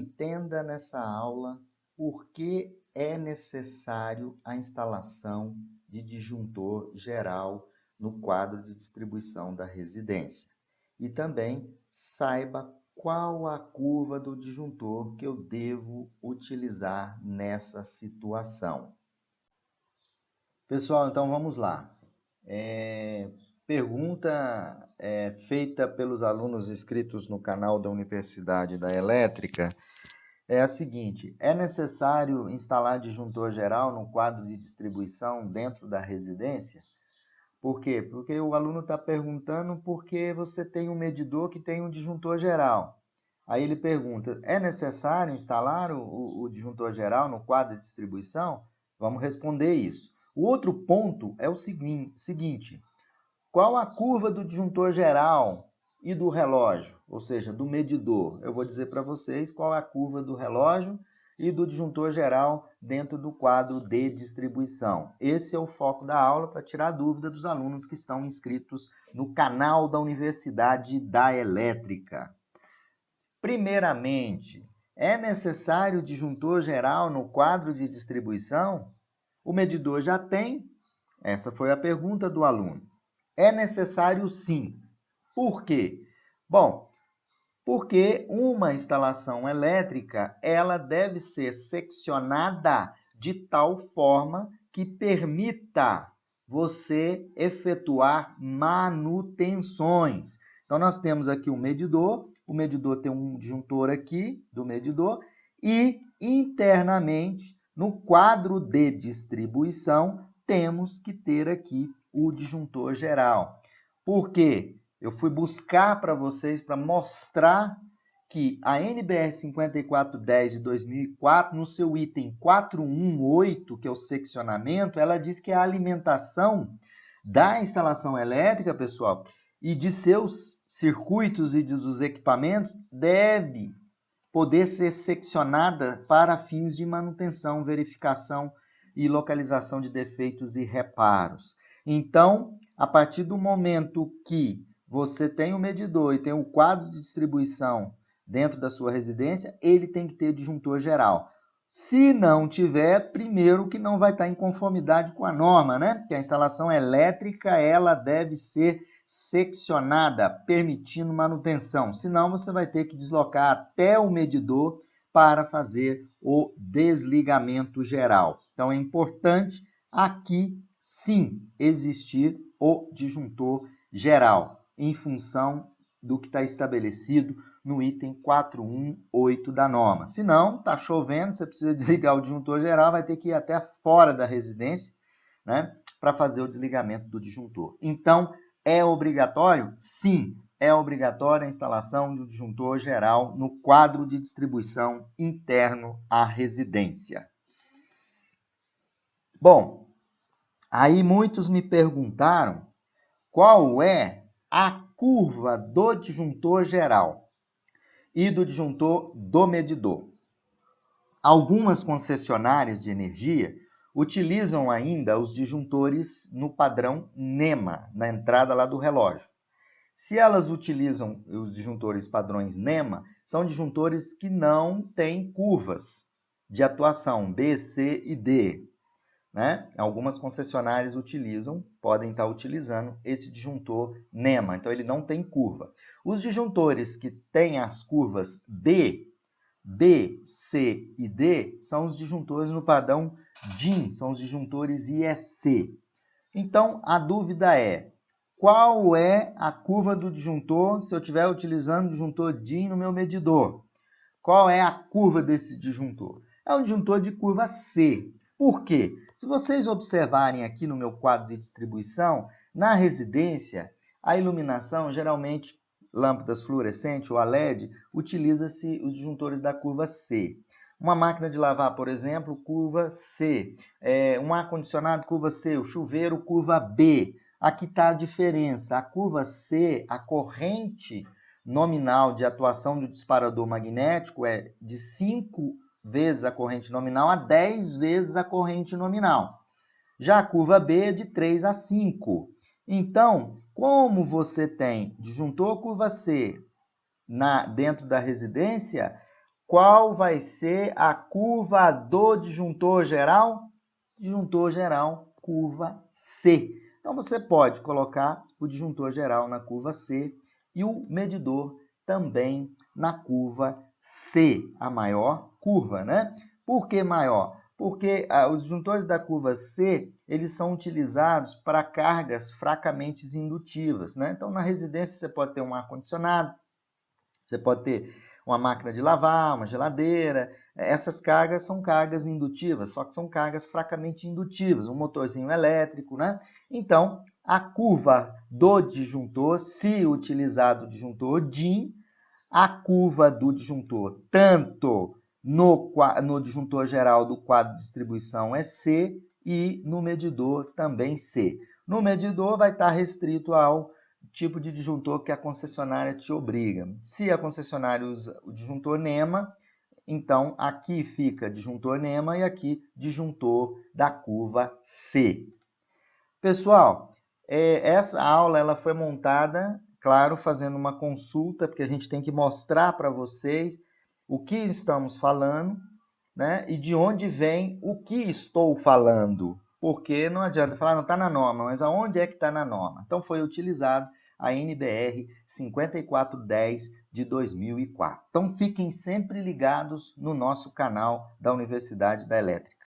entenda nessa aula por que é necessário a instalação de disjuntor geral no quadro de distribuição da residência. E também saiba qual a curva do disjuntor que eu devo utilizar nessa situação. Pessoal, então vamos lá. Pergunta feita pelos alunos inscritos no canal da Universidade da Elétrica é a seguinte: é necessário instalar disjuntor geral no quadro de distribuição dentro da residência? Por quê? Porque o aluno está perguntando por que você tem um medidor que tem um disjuntor geral. Aí ele pergunta, é necessário instalar o disjuntor geral no quadro de distribuição? Vamos responder isso. O outro ponto é o seguinte: qual a curva do disjuntor geral e do relógio, ou seja, do medidor? Eu vou dizer para vocês qual é a curva do relógio e do disjuntor geral dentro do quadro de distribuição. Esse é o foco da aula para tirar a dúvida dos alunos que estão inscritos no canal da Universidade da Elétrica. Primeiramente, é necessário disjuntor geral no quadro de distribuição? O medidor já tem? Essa foi a pergunta do aluno. É necessário sim. Por quê? Bom, porque uma instalação elétrica, ela deve ser seccionada de tal forma que permita você efetuar manutenções. Então, nós temos aqui o medidor tem um disjuntor aqui do medidor e internamente, no quadro de distribuição, temos que ter aqui o disjuntor geral. Por quê? Eu fui buscar para vocês para mostrar que a NBR 5410 de 2004, no seu item 418, que é o seccionamento, ela diz que a alimentação da instalação elétrica, pessoal, e de seus circuitos e dos equipamentos deve poder ser seccionada para fins de manutenção, verificação e localização de defeitos e reparos. Então, a partir do momento que você tem o medidor e tem o quadro de distribuição dentro da sua residência, ele tem que ter disjuntor geral. Se não tiver, primeiro que não vai estar em conformidade com a norma, né? Porque a instalação elétrica, ela deve ser seccionada, permitindo manutenção. Senão, você vai ter que deslocar até o medidor para fazer o desligamento geral. Então, é importante aqui, sim, existir o disjuntor geral, em função do que está estabelecido no item 418 da norma. Se não, está chovendo, você precisa desligar o disjuntor geral, vai ter que ir até fora da residência, né, para fazer o desligamento do disjuntor. Então, é obrigatório? Sim, é obrigatória a instalação de um disjuntor geral no quadro de distribuição interno à residência. Bom, aí muitos me perguntaram qual é a curva do disjuntor geral e do disjuntor do medidor. Algumas concessionárias de energia utilizam ainda os disjuntores no padrão NEMA, na entrada lá do relógio. Se elas utilizam os disjuntores padrões NEMA, são disjuntores que não têm curvas de atuação B, C e D. Né? Algumas concessionárias podem estar utilizando esse disjuntor NEMA, então ele não tem curva. Os disjuntores que têm as curvas B, C e D são os disjuntores no padrão DIN, são os disjuntores IEC. Então, a dúvida é, qual é a curva do disjuntor se eu estiver utilizando o disjuntor DIN no meu medidor? Qual é a curva desse disjuntor? É um disjuntor de curva C. Por quê? Se vocês observarem aqui no meu quadro de distribuição, na residência, a iluminação, geralmente lâmpadas fluorescentes ou a LED, utiliza-se os disjuntores da curva C. Uma máquina de lavar, por exemplo, curva C. Um ar-condicionado, curva C. O chuveiro, curva B. Aqui está a diferença. A curva C, a corrente nominal de atuação do disparador magnético é de 5 vezes a corrente nominal a 10 vezes a corrente nominal. Já a curva B é de 3 a 5. Então, como você tem disjuntor curva C dentro da residência, qual vai ser a curva do disjuntor geral? Disjuntor geral, curva C. Então, você pode colocar o disjuntor geral na curva C e o medidor também na curva C, a maior curva, né? Por que maior? Porque os disjuntores da curva C, eles são utilizados para cargas fracamente indutivas, né? Então, na residência, você pode ter um ar-condicionado, você pode ter uma máquina de lavar, uma geladeira. Essas cargas são cargas indutivas, só que são cargas fracamente indutivas, um motorzinho elétrico, né? Então, a curva do disjuntor, se utilizado o disjuntor DIN, a curva do disjuntor, tanto no disjuntor geral do quadro de distribuição é C e no medidor também C. No medidor vai estar restrito ao tipo de disjuntor que a concessionária te obriga. Se a concessionária usa o disjuntor NEMA, então aqui fica disjuntor NEMA e aqui disjuntor da curva C. Pessoal, essa aula ela foi montada, claro, fazendo uma consulta, porque a gente tem que mostrar para vocês o que estamos falando, né? E de onde vem o que estou falando. Porque não adianta falar, não está na norma, mas aonde é que está na norma? Então, foi utilizado a NBR 5410 de 2004. Então, fiquem sempre ligados no nosso canal da Universidade da Elétrica.